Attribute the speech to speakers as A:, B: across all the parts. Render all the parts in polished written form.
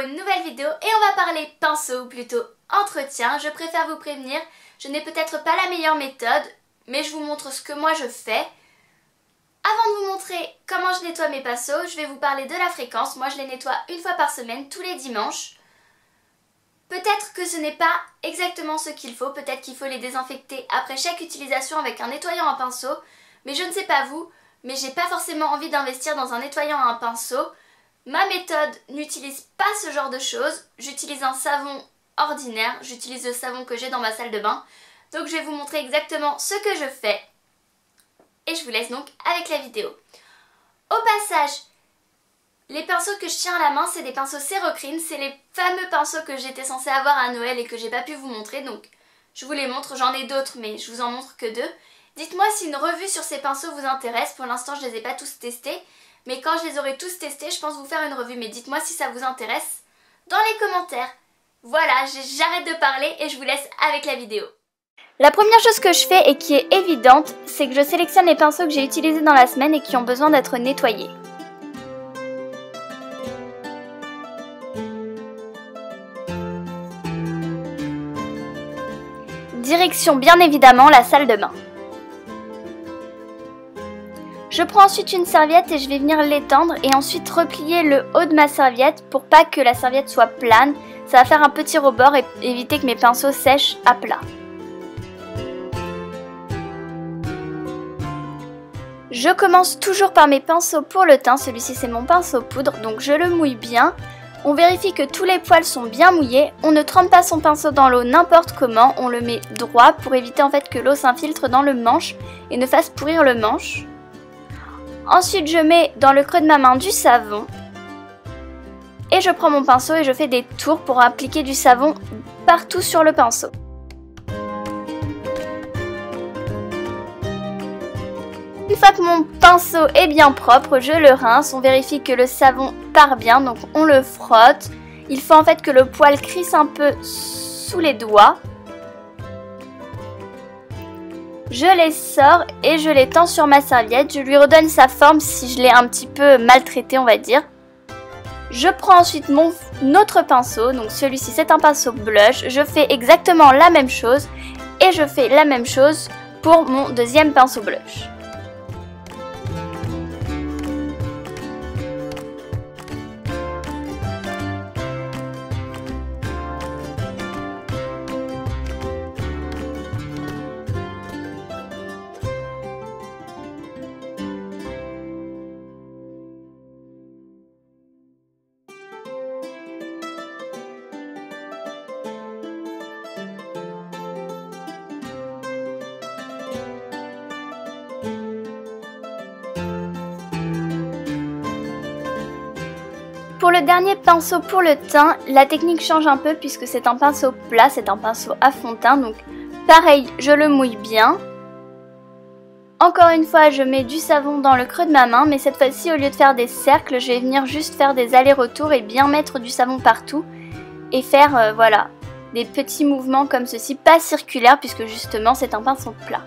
A: une nouvelle vidéo et on va parler pinceau ou plutôt entretien. Je préfère vous prévenir, je n'ai peut-être pas la meilleure méthode, mais je vous montre ce que moi je fais. Avant de vous montrer comment je nettoie mes pinceaux, je vais vous parler de la fréquence. Moi je les nettoie une fois par semaine, tous les dimanches. Peut-être que ce n'est pas exactement ce qu'il faut, peut-être qu'il faut les désinfecter après chaque utilisation avec un nettoyant à pinceau, mais je ne sais pas vous, mais j'ai pas forcément envie d'investir dans un nettoyant à un pinceau. Ma méthode n'utilise pas ce genre de choses, j'utilise un savon ordinaire, j'utilise le savon que j'ai dans ma salle de bain, donc je vais vous montrer exactement ce que je fais et je vous laisse donc avec la vidéo. Au passage, les pinceaux que je tiens à la main, c'est des pinceaux Cerocrine, c'est les fameux pinceaux que j'étais censée avoir à Noël et que j'ai pas pu vous montrer, donc je vous les montre, j'en ai d'autres mais je vous en montre que deux. Dites-moi si une revue sur ces pinceaux vous intéresse, pour l'instant je les ai pas tous testés, mais quand je les aurai tous testés, je pense vous faire une revue, mais dites-moi si ça vous intéresse dans les commentaires. Voilà, j'arrête de parler et je vous laisse avec la vidéo. La première chose que je fais et qui est évidente, c'est que je sélectionne les pinceaux que j'ai utilisés dans la semaine et qui ont besoin d'être nettoyés. Direction bien évidemment la salle de bain. Je prends ensuite une serviette et je vais venir l'étendre et ensuite replier le haut de ma serviette pour pas que la serviette soit plane. Ça va faire un petit rebord et éviter que mes pinceaux sèchent à plat. Je commence toujours par mes pinceaux pour le teint, celui-ci c'est mon pinceau poudre, donc je le mouille bien. On vérifie que tous les poils sont bien mouillés, on ne trempe pas son pinceau dans l'eau n'importe comment, on le met droit pour éviter en fait que l'eau s'infiltre dans le manche et ne fasse pourrir le manche. Ensuite je mets dans le creux de ma main du savon et je prends mon pinceau et je fais des tours pour appliquer du savon partout sur le pinceau. Une fois que mon pinceau est bien propre, je le rince, on vérifie que le savon part bien, donc on le frotte. Il faut en fait que le poil crisse un peu sous les doigts. Je les sors et je les tends sur ma serviette, je lui redonne sa forme si je l'ai un petit peu maltraité on va dire. Je prends ensuite mon autre pinceau, donc celui-ci c'est un pinceau blush, je fais exactement la même chose et je fais la même chose pour mon deuxième pinceau blush. Pour le dernier pinceau pour le teint, la technique change un peu puisque c'est un pinceau plat, c'est un pinceau à fond de teint, donc pareil, je le mouille bien. Encore une fois, je mets du savon dans le creux de ma main, mais cette fois-ci, au lieu de faire des cercles, je vais venir juste faire des allers-retours et bien mettre du savon partout et faire, voilà, des petits mouvements comme ceci, pas circulaires puisque justement c'est un pinceau plat.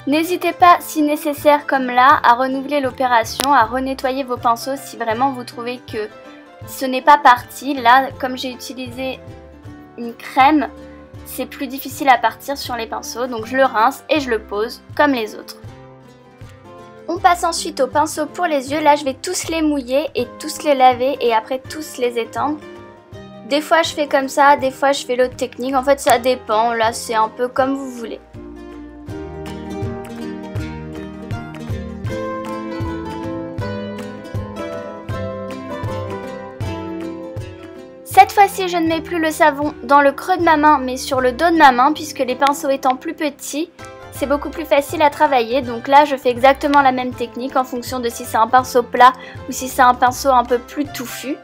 A: N'hésitez pas, si nécessaire comme là, à renouveler l'opération, à renettoyer vos pinceaux si vraiment vous trouvez que ce n'est pas parti. Là, comme j'ai utilisé une crème, c'est plus difficile à partir sur les pinceaux, donc je le rince et je le pose comme les autres. On passe ensuite au pinceau pour les yeux. Là, je vais tous les mouiller et tous les laver et après tous les étendre. Des fois, je fais comme ça, des fois, je fais l'autre technique. En fait, ça dépend. Là, c'est un peu comme vous voulez. Cette fois-ci, je ne mets plus le savon dans le creux de ma main, mais sur le dos de ma main, puisque les pinceaux étant plus petits, c'est beaucoup plus facile à travailler. Donc là, je fais exactement la même technique en fonction de si c'est un pinceau plat ou si c'est un pinceau un peu plus touffu.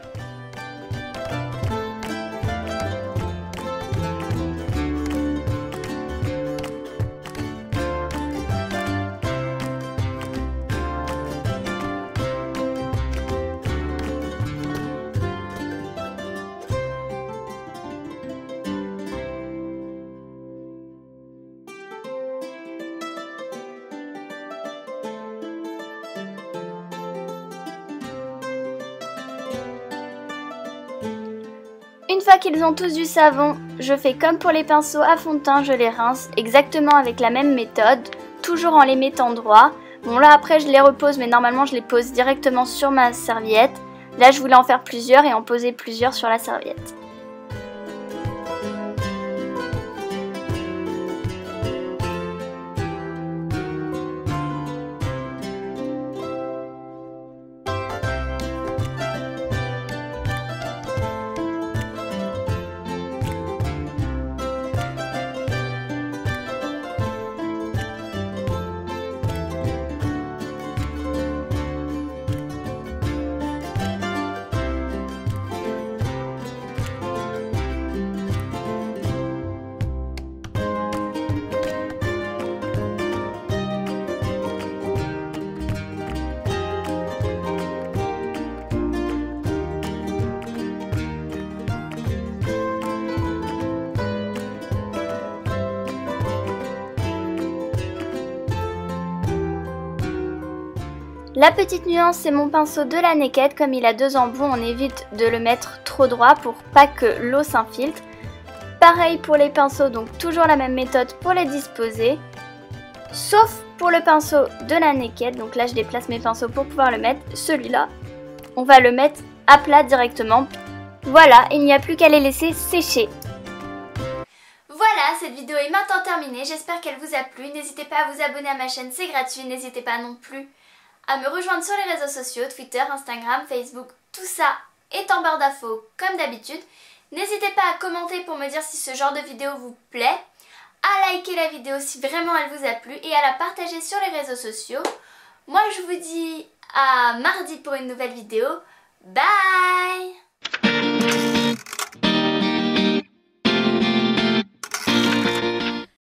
A: fois qu'ils ont tous du savon, je fais comme pour les pinceaux à fond de teint, je les rince exactement avec la même méthode, toujours en les mettant droit. Bon là après je les repose, mais normalement je les pose directement sur ma serviette. Là je voulais en faire plusieurs et en poser plusieurs sur la serviette. La petite nuance, c'est mon pinceau de la Naked. Comme il a 2 embouts, on évite de le mettre trop droit pour pas que l'eau s'infiltre. Pareil pour les pinceaux, donc toujours la même méthode pour les disposer. Sauf pour le pinceau de la Naked, donc là je déplace mes pinceaux pour pouvoir le mettre. Celui-là, on va le mettre à plat directement. Voilà, il n'y a plus qu'à les laisser sécher. Voilà, cette vidéo est maintenant terminée. J'espère qu'elle vous a plu. N'hésitez pas à vous abonner à ma chaîne, c'est gratuit. N'hésitez pas non plus à me rejoindre sur les réseaux sociaux, Twitter, Instagram, Facebook, tout ça est en barre d'infos comme d'habitude. N'hésitez pas à commenter pour me dire si ce genre de vidéo vous plaît, à liker la vidéo si vraiment elle vous a plu et à la partager sur les réseaux sociaux. Moi je vous dis à mardi pour une nouvelle vidéo. Bye!